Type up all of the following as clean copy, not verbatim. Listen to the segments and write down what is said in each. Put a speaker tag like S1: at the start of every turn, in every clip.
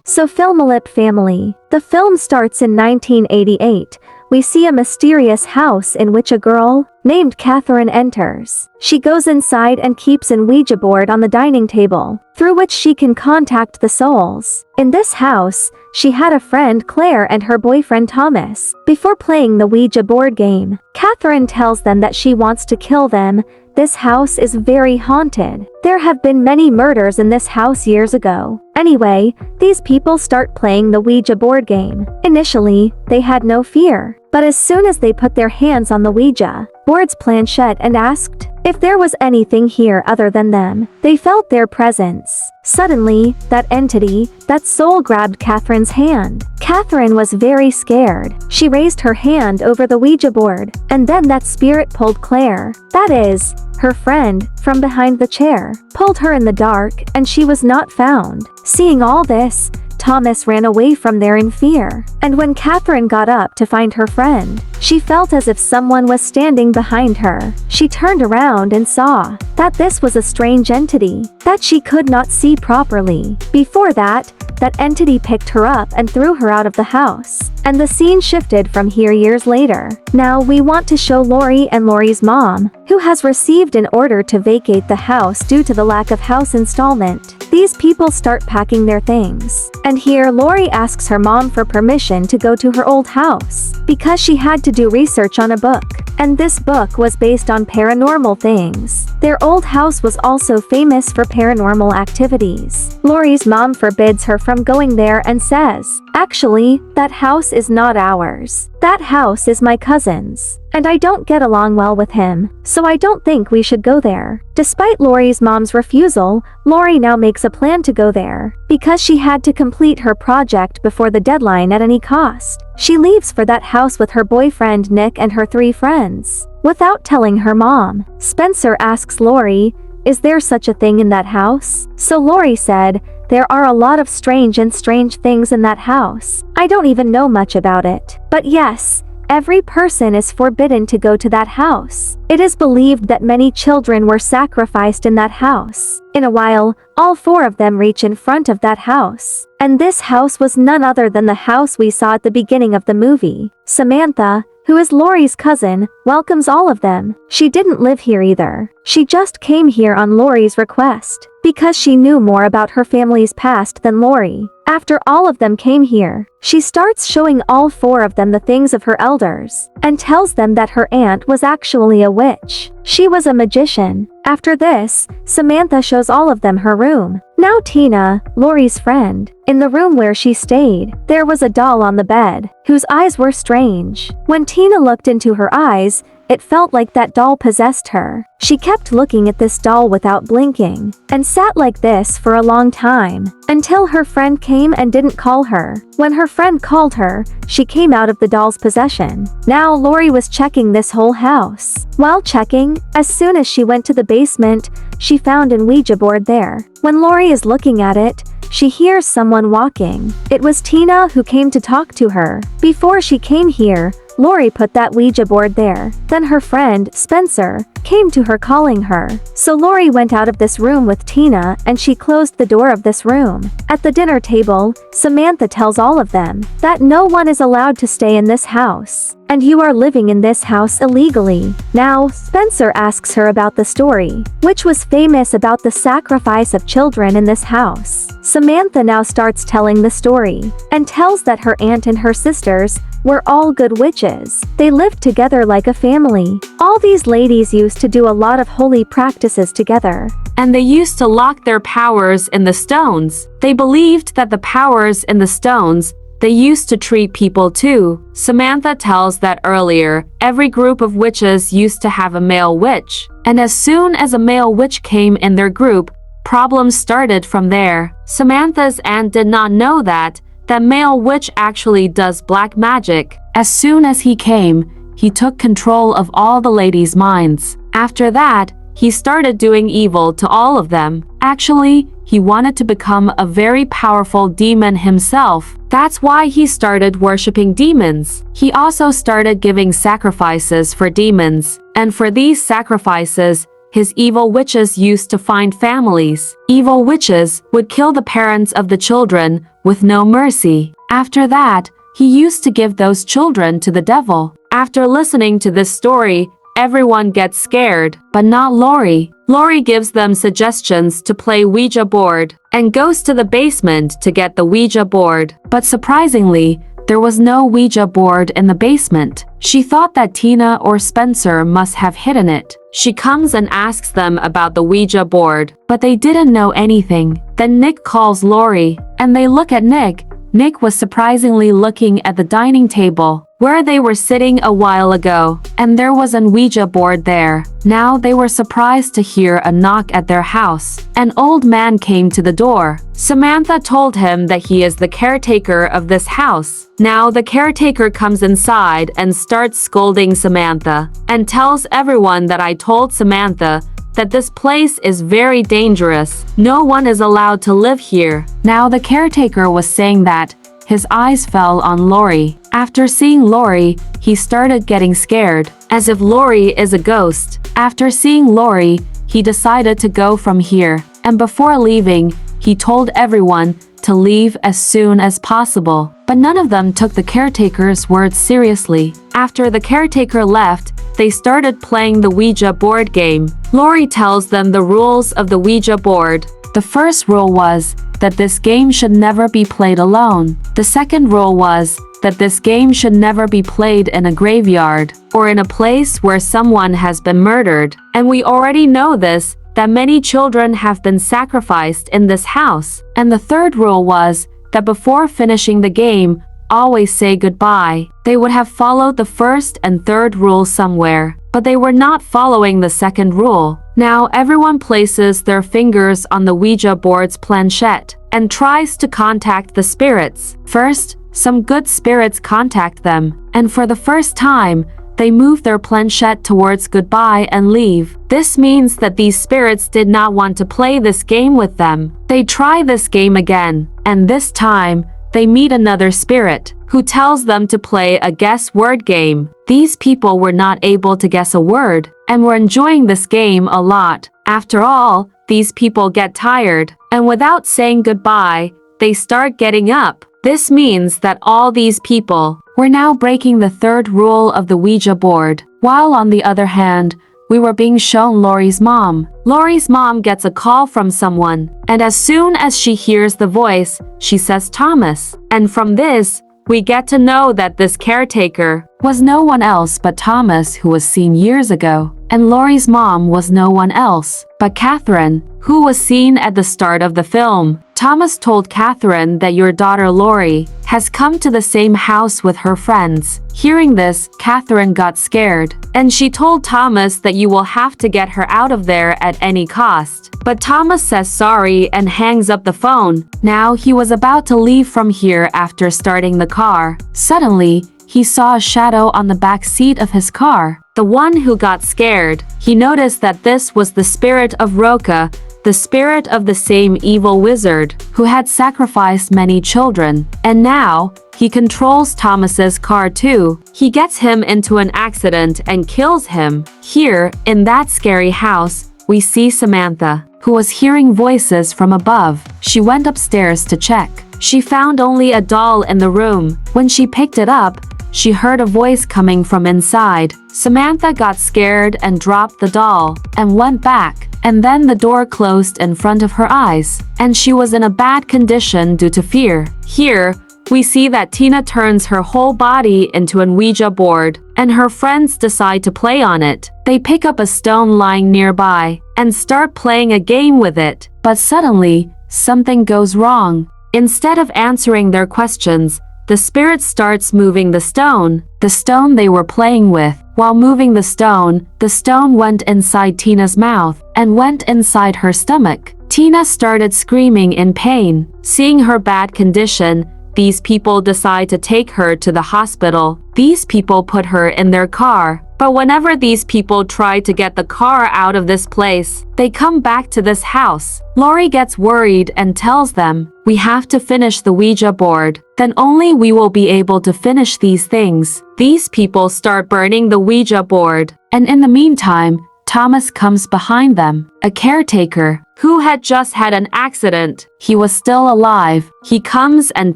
S1: So Filmylip family. The film starts in 1988. We see a mysterious house in which a girl, named Catherine, enters. She goes inside and keeps an Ouija board on the dining table, through which she can contact the souls. In this house, she had a friend Claire and her boyfriend Thomas. Before playing the Ouija board game, Catherine tells them that she wants to kill them. This house is very haunted. There have been many murders in this house years ago. Anyway, these people start playing the Ouija board game. Initially, they had no fear, but as soon as they put their hands on the Ouija board's planchette and asked if there was anything here other than them, they felt their presence. Suddenly, that entity, that soul, grabbed Catherine's hand. Catherine was very scared. She raised her hand over the Ouija board, and then that spirit pulled Claire, that is, her friend, from behind the chair, pulled her in the dark, and she was not found. Seeing all this, Thomas ran away from there in fear. And when Catherine got up to find her friend, she felt as if someone was standing behind her. She turned around and saw that this was a strange entity that she could not see properly. Before that entity picked her up and threw her out of the house. And the scene shifted from here years later. Now we want to show Lori and Lori's mom, who has received an order to vacate the house due to the lack of house installment. These people start packing their things. And here Lori asks her mom for permission to go to her old house, because she had to do research on a book. And this book was based on paranormal things. Their old house was also famous for paranormal activities. Lori's mom forbids her from going there and says, "Actually, that house is not ours. That house is my cousin's. And I don't get along well with him, so I don't think we should go there." Despite Lori's mom's refusal, Lori now makes a plan to go there, because she had to complete her project before the deadline at any cost. She leaves for that house with her boyfriend Nick and her 3 friends. Without telling her mom, Spencer asks Lori, "Is there such a thing in that house?" So Lori said, "There are a lot of strange things in that house. I don't even know much about it. But yes, every person is forbidden to go to that house. It is believed that many children were sacrificed in that house. In a while, all 4 of them reach in front of that house. And this house was none other than the house we saw at the beginning of the movie. Samantha, who is Lori's cousin, welcomes all of them. She didn't live here either. She just came here on Lori's request, because she knew more about her family's past than Lori. After all of them came here, she starts showing all 4 of them the things of her elders, and tells them that her aunt was actually a witch. She was a magician. After this, Samantha shows all of them her room. Now Tina, Lori's friend, in the room where she stayed, there was a doll on the bed, whose eyes were strange. When Tina looked into her eyes, it felt like that doll possessed her. She kept looking at this doll without blinking, and sat like this for a long time, until her friend came and didn't call her. When her friend called her, she came out of the doll's possession. Now Lori was checking this whole house. While checking, as soon as she went to the basement, she found an Ouija board there. When Lori is looking at it, she hears someone walking. It was Tina who came to talk to her. Before she came here, Lori put that Ouija board there. Then her friend, Spencer, came to her calling her. So Lori went out of this room with Tina and she closed the door of this room. At the dinner table, Samantha tells all of them that no one is allowed to stay in this house, and you are living in this house illegally. Now, Spencer asks her about the story, which was famous about the sacrifice of children in this house. Samantha now starts telling the story, and tells that her aunt and her sisters were all good witches. They lived together like a family. All these ladies used to do a lot of holy practices together.
S2: And they used to lock their powers in the stones. They believed that the powers in the stones, they used to treat people too. Samantha tells that earlier, every group of witches used to have a male witch. And as soon as a male witch came in their group, problems started from there. Samantha's aunt did not know that male witch actually does black magic. As soon as he came, he took control of all the ladies' minds. After that, he started doing evil to all of them. Actually, he wanted to become a very powerful demon himself. That's why he started worshipping demons. He also started giving sacrifices for demons. And for these sacrifices, his evil witches used to find families. Evil witches would kill the parents of the children with no mercy. After that, he used to give those children to the devil. After listening to this story, everyone gets scared, but not Lori. Lori gives them suggestions to play Ouija board and goes to the basement to get the Ouija board. But surprisingly, there was no Ouija board in the basement. She thought that Tina or Spencer must have hidden it. She comes and asks them about the Ouija board, but they didn't know anything. Then Nick calls Lori, and they look at Nick. Nick was surprisingly looking at the dining table, where they were sitting a while ago, and there was an Ouija board there. Now they were surprised to hear a knock at their house. An old man came to the door. Samantha told him that he is the caretaker of this house. Now the caretaker comes inside and starts scolding Samantha, and tells everyone that I told Samantha that this place is very dangerous. No one is allowed to live here. Now the caretaker was saying that his eyes fell on Lori. After seeing Lori, he started getting scared, as if Lori is a ghost. After seeing Lori, he decided to go from here, and before leaving, he told everyone to leave as soon as possible. But none of them took the caretaker's words seriously. After the caretaker left, they started playing the Ouija board game. Lori tells them the rules of the Ouija board. The first rule was that this game should never be played alone. The second rule was that this game should never be played in a graveyard or in a place where someone has been murdered. And we already know this, that many children have been sacrificed in this house. And the third rule was that before finishing the game, always say goodbye. They would have followed the first and third rule somewhere, but they were not following the second rule. Now everyone places their fingers on the Ouija board's planchette and tries to contact the spirits. First, some good spirits contact them, and for the first time, they move their planchette towards goodbye and leave. This means that these spirits did not want to play this game with them. They try this game again, and this time, they meet another spirit, who tells them to play a guess word game. These people were not able to guess a word, and were enjoying this game a lot. After all, these people get tired, and without saying goodbye, they start getting up. This means that all these people were now breaking the third rule of the Ouija board, while on the other hand, we were being shown Lori's mom. Lori's mom gets a call from someone, and as soon as she hears the voice, she says Thomas. And from this, we get to know that this caretaker was no one else but Thomas, who was seen years ago. And Lori's mom was no one else but Catherine, who was seen at the start of the film. Thomas told Catherine that your daughter Lori has come to the same house with her friends. Hearing this, Catherine got scared, and she told Thomas that you will have to get her out of there at any cost. But Thomas says sorry and hangs up the phone. Now he was about to leave from here after starting the car. Suddenly, he saw a shadow on the back seat of his car. The one who got scared. He noticed that this was the spirit of Roca, the spirit of the same evil wizard who had sacrificed many children. And now, he controls Thomas's car too. He gets him into an accident and kills him. Here, in that scary house, we see Samantha, who was hearing voices from above. She went upstairs to check. She found only a doll in the room. When she picked it up, she heard a voice coming from inside. Samantha got scared and dropped the doll and went back. And then the door closed in front of her eyes, and she was in a bad condition due to fear. Here, we see that Tina turns her whole body into an Ouija board, and her friends decide to play on it. They pick up a stone lying nearby and start playing a game with it. But suddenly, something goes wrong. Instead of answering their questions, the spirit starts moving the stone they were playing with. While moving the stone went inside Tina's mouth and went inside her stomach. Tina started screaming in pain. Seeing her bad condition, these people decide to take her to the hospital. These people put her in their car. But whenever these people try to get the car out of this place, they come back to this house. Lori gets worried and tells them, "We have to finish the Ouija board. Then only we will be able to finish these things." These people start burning the Ouija board. And in the meantime, Thomas comes behind them, a caretaker, who had just had an accident. He was still alive. He comes and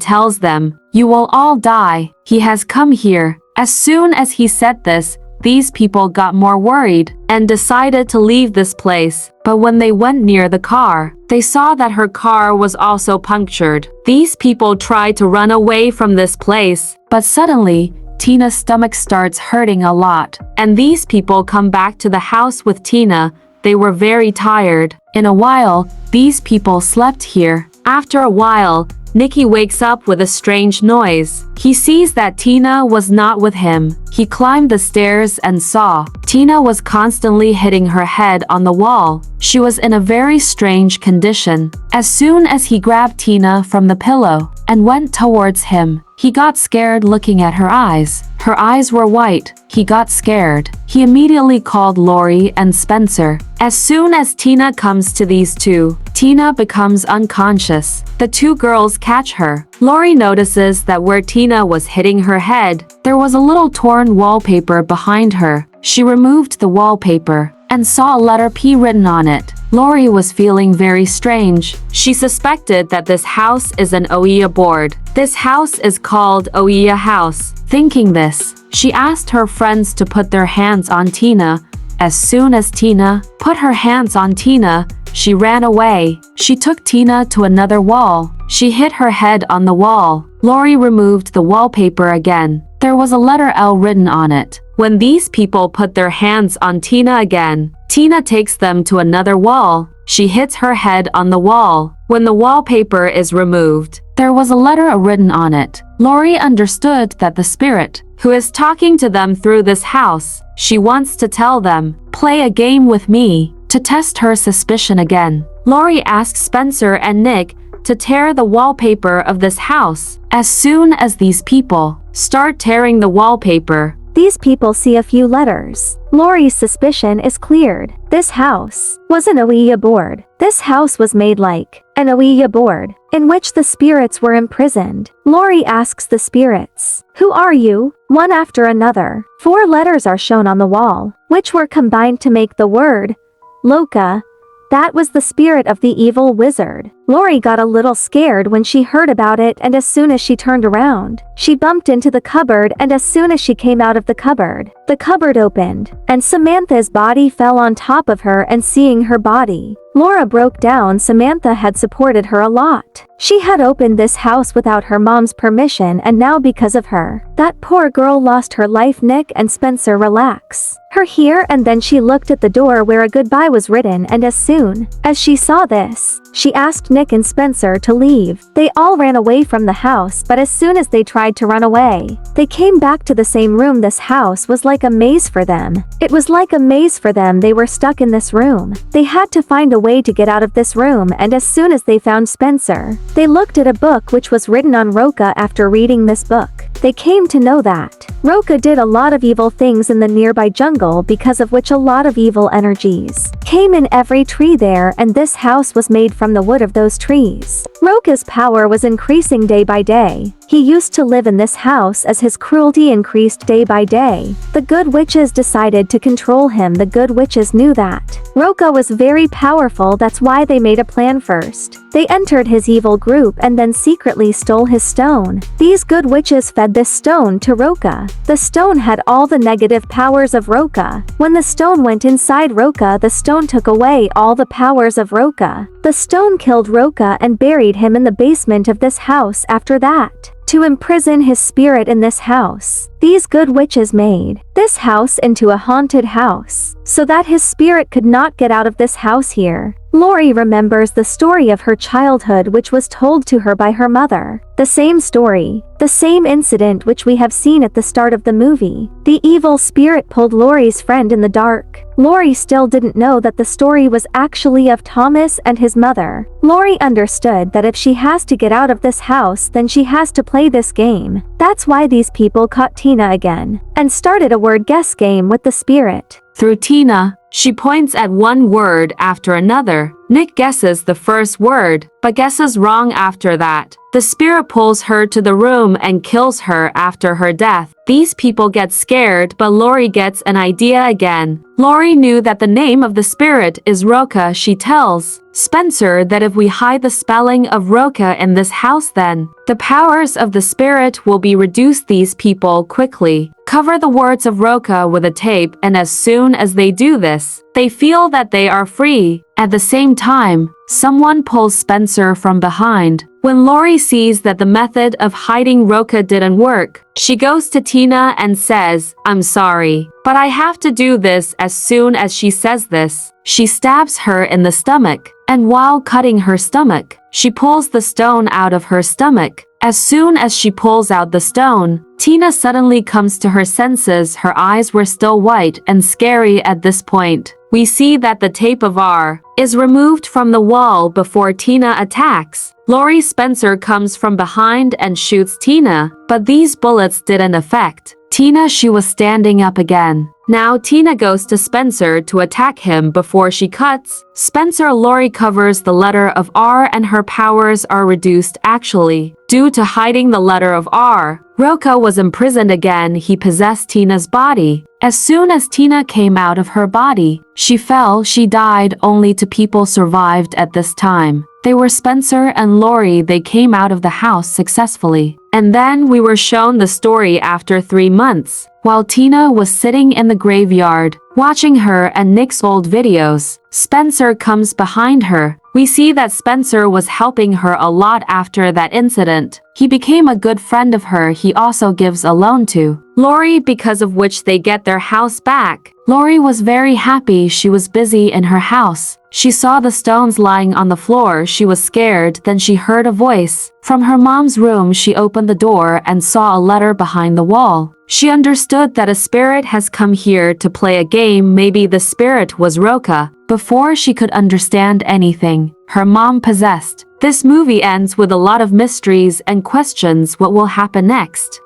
S2: tells them, "You will all die. He has come here." As soon as he said this, these people got more worried and decided to leave this place. But when they went near the car, they saw that her car was also punctured. These people tried to run away from this place, but suddenly, Tina's stomach starts hurting a lot. And these people come back to the house with Tina. They were very tired. In a while, these people slept here. After a while, Nicky wakes up with a strange noise. He sees that Tina was not with him. He climbed the stairs and saw Tina was constantly hitting her head on the wall. She was in a very strange condition. As soon as he grabbed Tina from the pillow and went towards him, he got scared looking at her eyes. Her eyes were white. He got scared. He immediately called Lori and Spencer. As soon as Tina comes to these two, Tina becomes unconscious. The two girls catch her. Lori notices that where Tina was hitting her head, there was a little torn wallpaper behind her. She removed the wallpaper and saw a letter P written on it. Lori was feeling very strange. She suspected that this house is an Ouija board. This house is called Ouija house. Thinking this, she asked her friends to put their hands on Tina. As soon as Tina put her hands on Tina, she ran away. She took Tina to another wall. She hit her head on the wall. Lori removed the wallpaper again. There was a letter L written on it. When these people put their hands on Tina again, Tina takes them to another wall. She hits her head on the wall. When the wallpaper is removed, there was a letter written on it. Lori understood that the spirit, who is talking to them through this house, she wants to tell them, "Play a game with me," to test her suspicion again. Lori asks Spencer and Nick to tear the wallpaper of this house. As soon as these people start tearing the wallpaper,
S1: these people see a few letters. Lori's suspicion is cleared. This house was an Ouija board. This house was made like an Ouija board, in which the spirits were imprisoned. Lori asks the spirits, "Who are you?" One after another. 4 letters are shown on the wall, which were combined to make the word Loca. That was the spirit of the evil wizard. Lori got a little scared when she heard about it, and as soon as she turned around, she bumped into the cupboard, and as soon as she came out of the cupboard opened, and Samantha's body fell on top of her, and seeing her body, Laura broke down. Samantha had supported her a lot. She had opened this house without her mom's permission, and now because of her, that poor girl lost her life. Nick and Spencer relax her here, and then she looked at the door where a goodbye was written, and as soon as she saw this, she asked Nick and Spencer to leave. They all ran away from the house, but as soon as they tried to run away, they came back to the same room. This house was like a maze for them. It was like a maze for them. They were stuck in this room. They had to find a way to get out of this room, and as soon as they found Spencer, they looked at a book which was written on Roca. After reading this book, they came to know that Roca did a lot of evil things in the nearby jungle, because of which a lot of evil energies came in every tree there, and this house was made from the wood of those trees. Roca's power was increasing day by day. He used to live in this house as his cruelty increased day by day. The good witches decided to control him. The good witches knew that Roca was very powerful. That's why they made a plan first. They entered his evil group and then secretly stole his stone. These good witches fed this stone to Roca. The stone had all the negative powers of Roca. When the stone went inside Roca, the stone took away all the powers of Roca. The stone killed Roca and buried him in the basement of this house. After that, to imprison his spirit in this house, these good witches made this house into a haunted house, so that his spirit could not get out of this house here. Lori remembers the story of her childhood which was told to her by her mother. The same story, the same incident which we have seen at the start of the movie. The evil spirit pulled Lori's friend in the dark. Lori still didn't know that the story was actually of Thomas and his mother. Lori understood that if she has to get out of this house, then she has to play this game. That's why these people caught Tina again and started a word guess game with the spirit.
S2: Through Tina, she points at one word after another. Nick guesses the first word, but guesses wrong after that. The spirit pulls her to the room and kills her after her death. These people get scared, but Lori gets an idea again. Lori knew that the name of the spirit is Roca. She tells Spencer that if we hide the spelling of Roca in this house, then the powers of the spirit will be reduced. These people quickly cover the words of Roca with a tape, and as soon as they do this, they feel that they are free. At the same time, someone pulls Spencer from behind. When Lori sees that the method of hiding Roca didn't work, she goes to Tina and says, "I'm sorry, but I have to do this." As soon as she says this, she stabs her in the stomach, and while cutting her stomach, she pulls the stone out of her stomach. As soon as she pulls out the stone, Tina suddenly comes to her senses. Her eyes were still white and scary at this point. We see that the tape of R is removed from the wall before Tina attacks. Lori Spencer comes from behind and shoots Tina, but these bullets didn't affect Tina. She was standing up again. Now Tina goes to Spencer to attack him before she cuts Spencer. Lori covers the letter of R and her powers are reduced. Actually, due to hiding the letter of R, Roca was imprisoned again. He possessed Tina's body. As soon as Tina came out of her body, she fell. She died. Only two people survived at this time. They were Spencer and Lori. They came out of the house successfully. And then we were shown the story after 3 months, while Tina was sitting in the graveyard, watching her and Nick's old videos. Spencer comes behind her. We see that Spencer was helping her a lot after that incident. He became a good friend of her. He also gives a loan to Lori, because of which they get their house back. Lori was very happy. She was busy in her house. She saw the stones lying on the floor. She was scared. Then she heard a voice from her mom's room. She opened the door and saw a letter behind the wall. She understood that a spirit has come here to play a game. Maybe the spirit was Roca. Before she could understand anything, her mom possessed. This movie ends with a lot of mysteries and questions. What will happen next?